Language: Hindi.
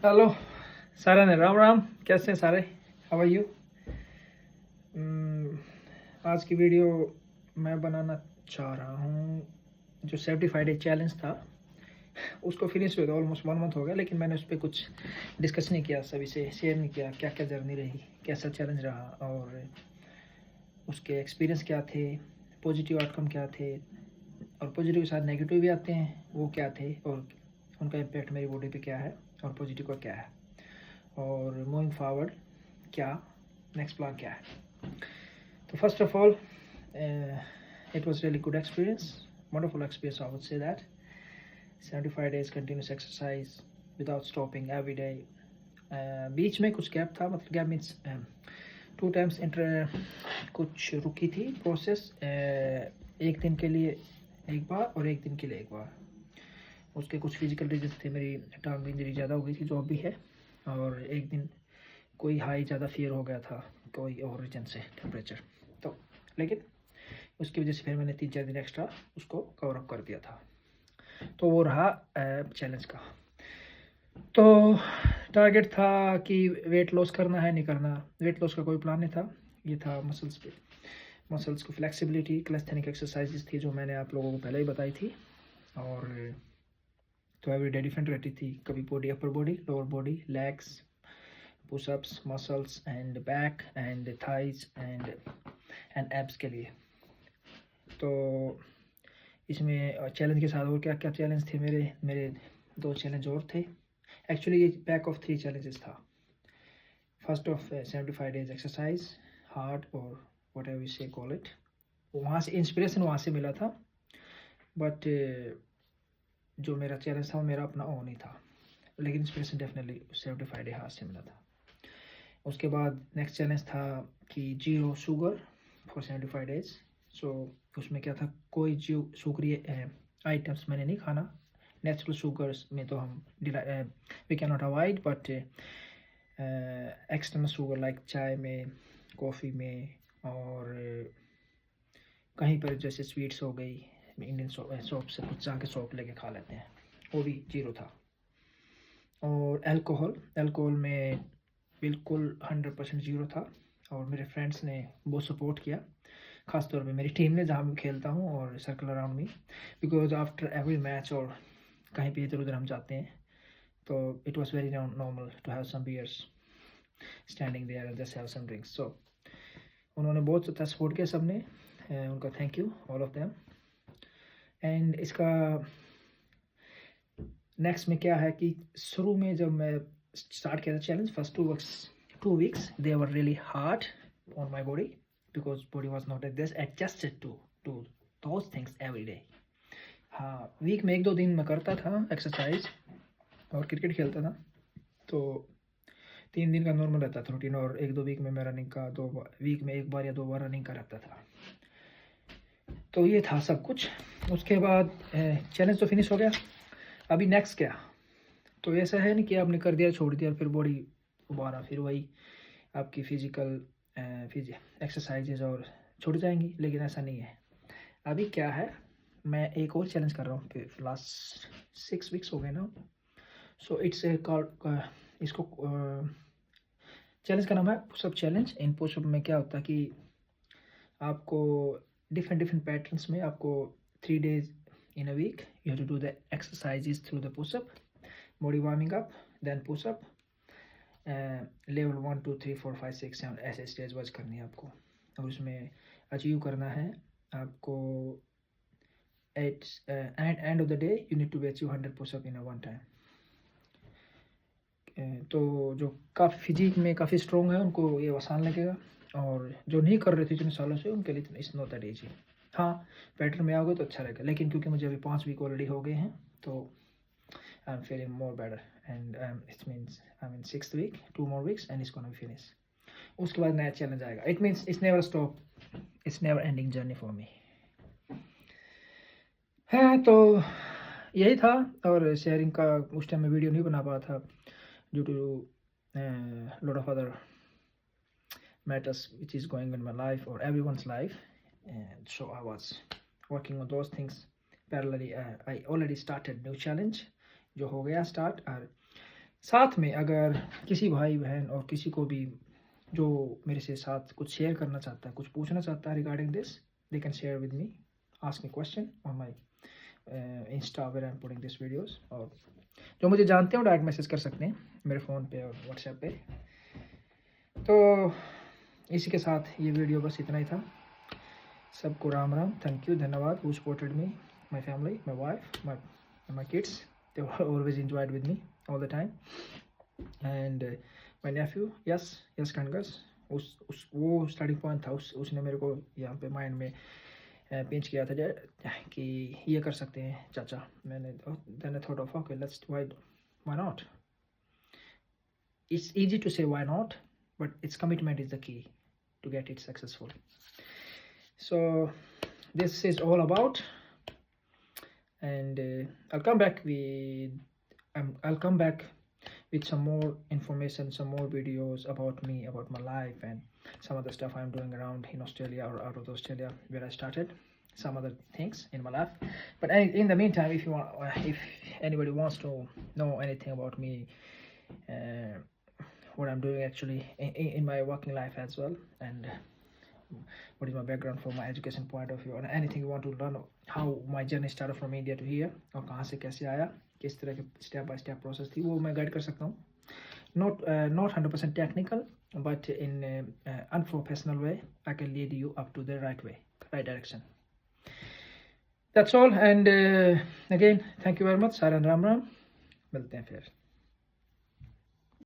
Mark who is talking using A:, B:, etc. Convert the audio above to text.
A: हेलो सारे ने राम राम। कैसे हैं सारे? How are you? आज की वीडियो मैं बनाना चाह रहा हूँ। जो 75 डे चैलेंज था उसको फिनिश हुए ऑलमोस्ट 1 मंथ हो गया, लेकिन मैंने उस पर कुछ डिस्कस नहीं किया, सभी से शेयर नहीं किया क्या क्या जर्नी रही, कैसा चैलेंज रहा और उसके एक्सपीरियंस क्या थे, पॉजिटिव आउटकम क्या थे और पॉजिटिव के साथ नेगेटिव भी आते हैं, वो क्या थे और उनका इम्पैक्ट मेरी बॉडी पे क्या है और पॉजिटिव का क्या है और मूविंग फॉरवर्ड क्या नेक्स्ट प्लान क्या है। तो first of all it was really good experience, wonderful experience, I would say that. 75 days continuous exercise without stopping every day. बीच में कुछ गैप था, मतलब गैप मीन्स 2 times इंटर कुछ रुकी थी प्रोसेस, एक दिन के लिए एक बार और एक दिन के लिए एक बार। उसके कुछ फिजिकल रीजन थे, मेरी टांग इंजरी ज़्यादा हो गई थी जो अभी है, और एक दिन कोई हाई ज़्यादा फियर हो गया था कोई और रीजन से टेम्परेचर, तो लेकिन उसकी वजह से फिर मैंने 3-4 दिन एक्स्ट्रा उसको कवर अप कर दिया था। तो वो रहा चैलेंज का। तो टारगेट था कि वेट लॉस करना है, नहीं करना। वेट लॉस का कोई प्लान नहीं था, ये था मसल्स पे, मसल्स को फ्लेक्सिबिलिटी, क्लेस्थेनिक एक्सरसाइजेस थी जो मैंने आप लोगों को पहले ही बताई थी। और तो एवरी डे डिफरेंट रहती थी, कभी body, upper body, lower body, legs, pushups, muscles and back and thighs and abs के लिए। तो इसमें चैलेंज के साथ और क्या क्या चैलेंज थे मेरे मेरे 2 चैलेंज और थे। एक्चुअली ये बैक ऑफ 3 चैलेंजेस था। First of 75 days exercise hard और वट एवर यू से कॉल इट, वहाँ से इंस्पिरेशन वहाँ से मिला था, बट जो मेरा चैलेंज था वो मेरा अपना ओन ही था, लेकिन इंस्पिरेशन डेफिनेटली 75 डे हाथ से मिला था। उसके बाद नेक्स्ट चैलेंज था कि 0 शुगर फॉर 75 डेज। सो उसमें क्या था, कोई जो शुगरी आइटम्स मैंने नहीं खाना। नेचुरल शुगर्स में तो हम we can not avoid, but external sugar like चाय में, कॉफ़ी में, और कहीं पर जैसे स्वीट्स हो गई, इंडियन शॉप से कुछ जाके शॉप लेके खा लेते हैं, वो भी 0 था। और अल्कोहल में बिल्कुल 100% 0 था। और मेरे फ्रेंड्स ने बहुत सपोर्ट किया, खासतौर पे मेरी टीम ने जहाँ मैं खेलता हूँ और circle around me, because after every match और कहीं पे इधर उधर हम जाते हैं तो it was very normal to have some beers standing there and just have some drinks. So उन्होंने बहुत अच्छा सपोर्ट किया सबने, उनका thank you all of them. And इसका नेक्स्ट में क्या है कि शुरू में जब मैं स्टार्ट किया था challenge, first 2 weeks they were really hard on my body because body was not like this adjusted to those things every day. हाँ, वीक में 1-2 दिन मैं करता था एक्सरसाइज और क्रिकेट खेलता था, तो 3 दिन का नॉर्मल रहता था रूटीन, और 1-2 वीक में मैं रनिंग का 2 वीक में 1 बार या 2 बार रनिंग का रहता था। तो ये था सब कुछ। उसके बाद चैलेंज तो फिनिश हो गया। अभी नेक्स्ट क्या, तो ऐसा है नहीं कि आपने कर दिया छोड़ दिया फिर बॉडी दोबारा फिर वही आपकी फिजिकल एक्सरसाइजेज और छूट जाएंगी, लेकिन ऐसा नहीं है। अभी क्या है, मैं एक और चैलेंज कर रहा हूँ कि लास्ट 6 वीक्स हो गए ना। सो इट्स इसको चैलेंज का नाम है पुशअप चैलेंज। इन पुशअप में क्या होता है कि आपको डिफरेंट पैटर्न्स में आपको 3 days in a week you have to do the exercises through the push-up, body warming up, then push-up, level 1 2 3 4 5 6 7 ऐसे स्टेज वाइज करनी है आपको, और उसमें अचीव करना है आपको at end of the day you need to be achieve 100 pushup in a one time. तो जो काफ़ी फिजिक में काफ़ी स्ट्रॉन्ग है उनको ये आसान लगेगा, और जो नहीं कर रहे थे इतने सालों से उनके लिए इट्स नॉट दैट ईजी। हाँ, पैटर्न में आओगे तो अच्छा रहेगा, लेकिन क्योंकि मुझे अभी 5 वीक ऑलरेडी हो गए हैं तो I am feeling more better, and it means I mean 6th week 2 more weeks and it's gonna be finish. उसके बाद नया चैलेंज आएगा। It means it's never stop, it's never ending journey for me है। तो यही था, और शेयरिंग का उस टाइम में वीडियो नहीं बना पाया था due to lot of other matters which is going in my life or everyone's life, and so I was working on those things parallelly. I already started new challenge जो हो गया स्टार्ट, और साथ में अगर किसी भाई बहन और किसी को भी जो मेरे से साथ कुछ शेयर करना चाहता है, कुछ पूछना चाहता है regarding this, they can share with me, ask me question on my insta where I am putting this videos. और जो मुझे जानते हैं वो डायरेक्ट मैसेज कर सकते हैं मेरे फ़ोन पे और व्हाट्सएप पे। तो इसी के साथ ये वीडियो बस इतना ही था। सबको राम राम, थैंक यू, धन्यवाद। Who supported me, my family, my wife, my kids, they always enjoyed with me all the time, and my nephew, yes Kangas, उस वो स्टार्टिंग पॉइंट था, उसने मेरे को यहाँ पे माइंड में पिंच किया था कि ये कर सकते हैं चाचा। मैंने then I thought of okay, let's why not, it's easy to say why not, but its commitment is the key to get it successful. So this is all about, and I'll come back with some more information, some more videos about me, about my life, and some other stuff I'm doing around in Australia or out of Australia where I started, some other things in my life. But in the meantime, if anybody wants to know anything about me, what I'm doing actually in my working life as well, and what is my background from my education point of view, and anything you want to learn, how my journey started from India to here, और कहाँ से कैसे आया, किस तरह के स्टेप बाय स्टेप प्रोसेस थी, वो मैं गाइड कर सकता हूँ। not 100% technical, but in unprofessional way I can lead you up to the right way, right direction. That's all, and again thank you very much. सारा राम राम, मिलते हैं फिर।